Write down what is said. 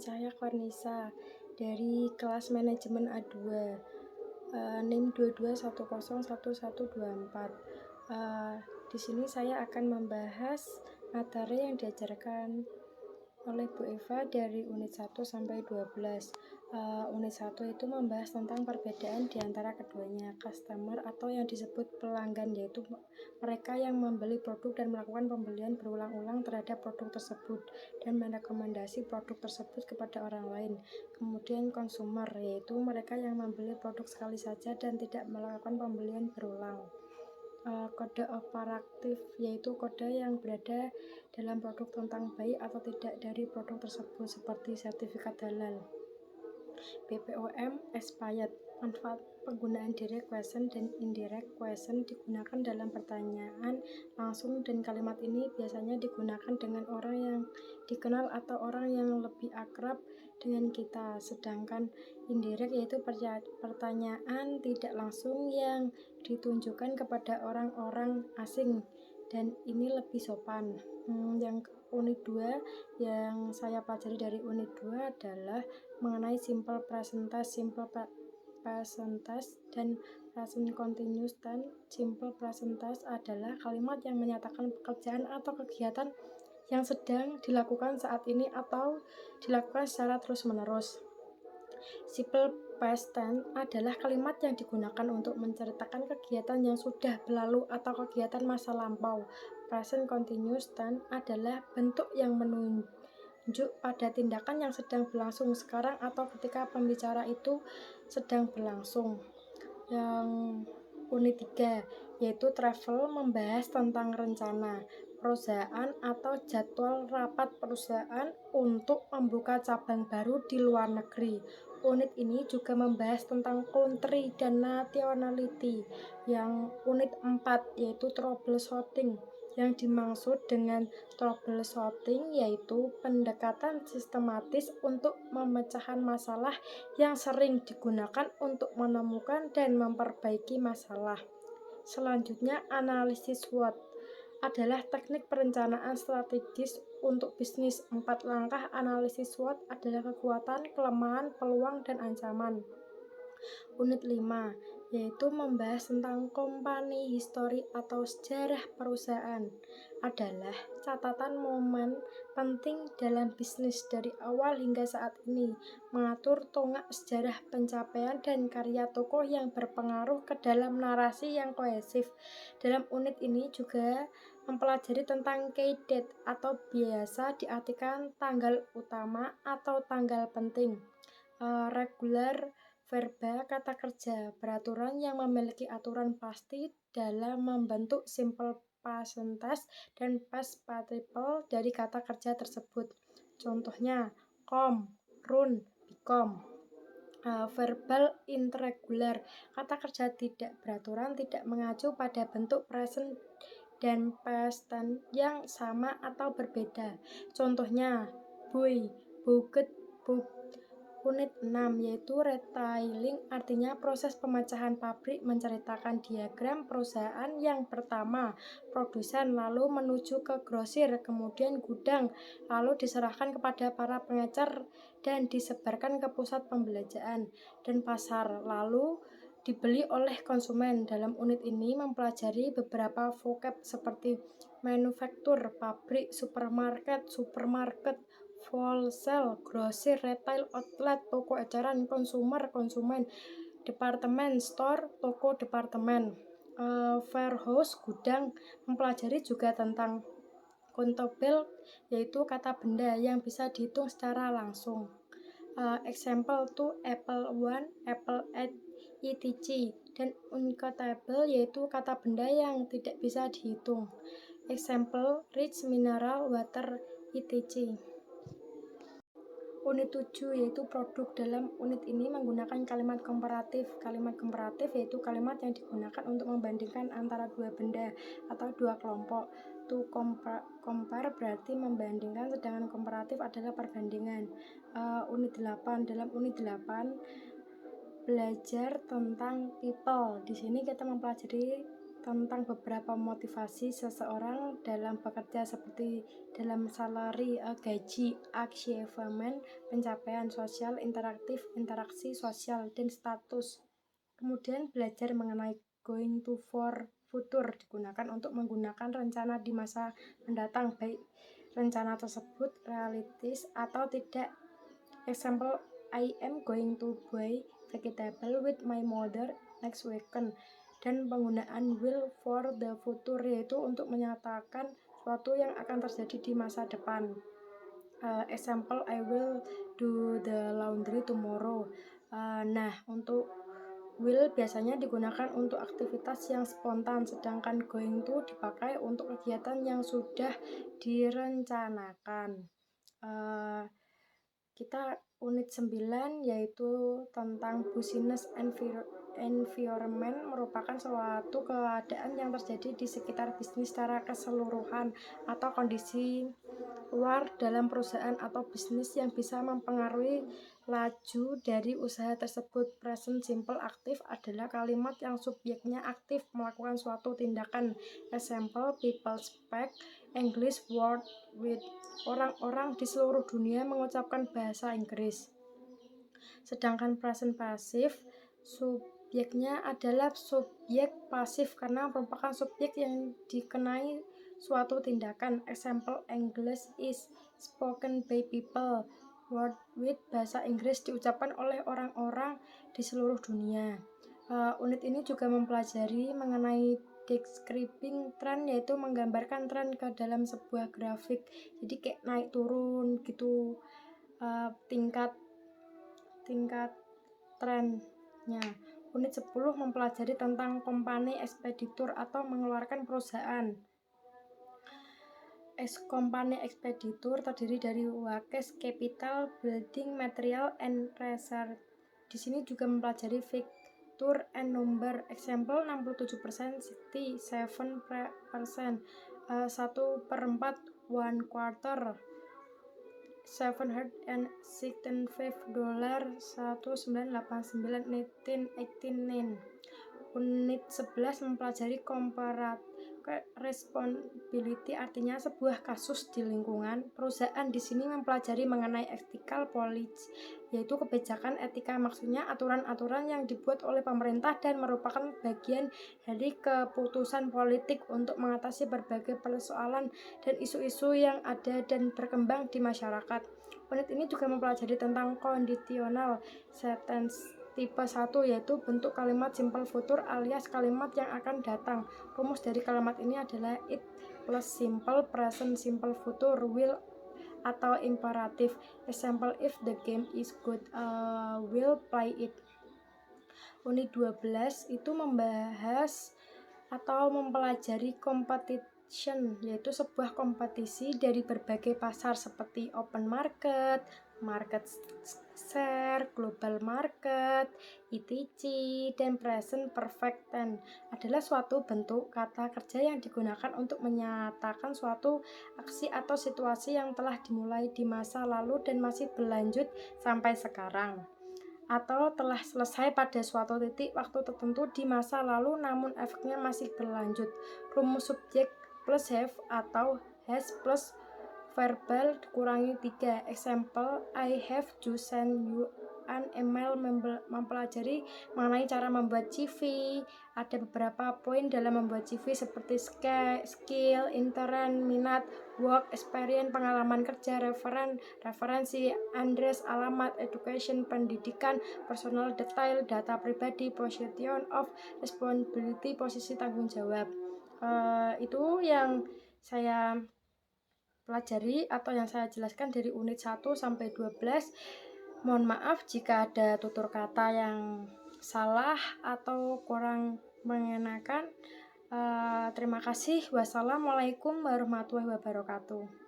saya Kornisa dari kelas manajemen A2, NIM 22101124. Di sini saya akan membahas materi yang diajarkan oleh Bu Eva dari unit 1 sampai 12. Unit 1 itu membahas tentang perbedaan di antara keduanya, customer atau yang disebut pelanggan, yaitu mereka yang membeli produk dan melakukan pembelian berulang-ulang terhadap produk tersebut dan merekomendasi produk tersebut kepada orang lain. Kemudian consumer, yaitu mereka yang membeli produk sekali saja dan tidak melakukan pembelian berulang. Kode operatif, yaitu kode yang berada dalam produk tentang baik atau tidak dari produk tersebut seperti sertifikat halal. BPOM expired. Manfaat penggunaan direct question dan indirect question digunakan dalam pertanyaan langsung, dan kalimat ini biasanya digunakan dengan orang yang dikenal atau orang yang lebih akrab dengan kita. Sedangkan indirect yaitu pertanyaan tidak langsung yang ditunjukkan kepada orang-orang asing, dan ini lebih sopan. Yang unit 2 yang saya pelajari dari unit 2 adalah mengenai simple present tense, dan present continuous tense. Simple present tense adalah kalimat yang menyatakan pekerjaan atau kegiatan yang sedang dilakukan saat ini atau dilakukan secara terus-menerus. Simple past tense adalah kalimat yang digunakan untuk menceritakan kegiatan yang sudah berlalu atau kegiatan masa lampau. Present continuous tense adalah bentuk yang menunjuk pada tindakan yang sedang berlangsung sekarang atau ketika pembicara itu sedang berlangsung. Yang unit 3 yaitu travel, membahas tentang rencana perusahaan atau jadwal rapat perusahaan untuk membuka cabang baru di luar negeri. Unit ini juga membahas tentang country dan nationality. Yang unit 4 yaitu troubleshooting. Yang dimaksud dengan troubleshooting yaitu pendekatan sistematis untuk pemecahan masalah yang sering digunakan untuk menemukan dan memperbaiki masalah. Selanjutnya, analisis SWOT adalah teknik perencanaan strategis untuk bisnis. 4 langkah analisis SWOT adalah kekuatan, kelemahan, peluang, dan ancaman. Unit 5 yaitu membahas tentang company history atau sejarah perusahaan, adalah catatan momen penting dalam bisnis dari awal hingga saat ini, mengatur tonggak sejarah pencapaian dan karya tokoh yang berpengaruh ke dalam narasi yang kohesif. Dalam unit ini juga mempelajari tentang key date atau biasa diartikan tanggal utama atau tanggal penting. Regular verba, kata kerja peraturan yang memiliki aturan pasti dalam membentuk simple present tense dan past participle dari kata kerja tersebut. Contohnya come, run, become. Verbal irregular, kata kerja tidak beraturan, tidak mengacu pada bentuk present dan past tense yang sama atau berbeda. Contohnya boy, booked, book. Unit 6 yaitu retailing, artinya proses pemecahan pabrik, menceritakan diagram perusahaan yang pertama produsen, lalu menuju ke grosir, kemudian gudang, lalu diserahkan kepada para pengecer dan disebarkan ke pusat pembelanjaan dan pasar, lalu dibeli oleh konsumen. Dalam unit ini mempelajari beberapa vocab seperti manufaktur, pabrik, supermarket, wholesale, grosir, retail, outlet, toko eceran, konsumen, departemen store, toko departemen, warehouse, gudang. Mempelajari juga tentang countable, yaitu kata benda yang bisa dihitung secara langsung. Example to apple 1, apple 8, etc. Dan uncountable yaitu kata benda yang tidak bisa dihitung. Example rich mineral water, etc. Unit 7 yaitu produk. Dalam unit ini menggunakan kalimat komparatif. Kalimat komparatif yaitu kalimat yang digunakan untuk membandingkan antara dua benda atau dua kelompok. To compare berarti membandingkan, sedangkan komparatif adalah perbandingan. Unit 8. Dalam unit 8 belajar tentang people. Di sini kita mempelajari tentang beberapa motivasi seseorang dalam bekerja seperti dalam salary, gaji, achievement, pencapaian sosial, interaktif, interaksi sosial, dan status. Kemudian belajar mengenai going to for future digunakan untuk menggunakan rencana di masa mendatang, baik rencana tersebut realistis atau tidak. Example, I am going to buy vegetable with my mother next weekend. Dan penggunaan will for the future yaitu untuk menyatakan sesuatu yang akan terjadi di masa depan. Example, I will do the laundry tomorrow. Nah, untuk will biasanya digunakan untuk aktivitas yang spontan, sedangkan going to dipakai untuk kegiatan yang sudah direncanakan. Kita unit 9 yaitu tentang business environment merupakan suatu keadaan yang terjadi di sekitar bisnis secara keseluruhan atau kondisi luar dalam perusahaan atau bisnis yang bisa mempengaruhi laju dari usaha tersebut. Present simple aktif adalah kalimat yang subjeknya aktif melakukan suatu tindakan. Example, people speak English word with. Orang-orang di seluruh dunia mengucapkan bahasa Inggris. Sedangkan present pasif, subjeknya adalah subjek pasif karena merupakan subjek yang dikenai suatu tindakan. Example, English is spoken by people word with. Bahasa Inggris diucapkan oleh orang-orang di seluruh dunia. Unit ini juga mempelajari mengenai describing trend, yaitu menggambarkan tren ke dalam sebuah grafik. Jadi kayak naik turun gitu, tingkat trennya. Unit 10 mempelajari tentang company expeditor atau mengeluarkan perusahaan. Company expeditor terdiri dari workers, capital, building, material, and research. Di sini juga mempelajari figure and number. Example, 67%, 67%, 1/4, 1/4, $765, 1989, 1989. Unit 11 mempelajari comparative responsibility, artinya sebuah kasus di lingkungan perusahaan. Di sini mempelajari mengenai ethical policy, yaitu kebijakan etika, maksudnya aturan-aturan yang dibuat oleh pemerintah dan merupakan bagian dari keputusan politik untuk mengatasi berbagai persoalan dan isu-isu yang ada dan berkembang di masyarakat. Unit ini juga mempelajari tentang conditional sentence tipe 1, yaitu bentuk kalimat simple future alias kalimat yang akan datang. Rumus dari kalimat ini adalah it plus simple present simple future will atau imperatif. Example, if the game is good, will play it. Unit 12 itu membahas atau mempelajari competition, yaitu sebuah kompetisi dari berbagai pasar seperti open market, market share, global market, ETC, dan present perfect tense adalah suatu bentuk kata kerja yang digunakan untuk menyatakan suatu aksi atau situasi yang telah dimulai di masa lalu dan masih berlanjut sampai sekarang, atau telah selesai pada suatu titik waktu tertentu di masa lalu namun efeknya masih berlanjut. Rumus subjek plus have atau has plus verbal dikurangi 3. Example, I have to send you an email, mempelajari mengenai cara membuat CV. Ada beberapa poin dalam membuat CV seperti skill, interest, minat, work experience, pengalaman kerja, referensi, address, alamat, education, pendidikan, personal detail, data pribadi, position of responsibility, posisi tanggung jawab. Itu yang saya pelajari atau yang saya jelaskan dari unit 1 sampai 12. Mohon maaf jika ada tutur kata yang salah atau kurang mengenakan. Terima kasih. Wassalamualaikum warahmatullahi wabarakatuh.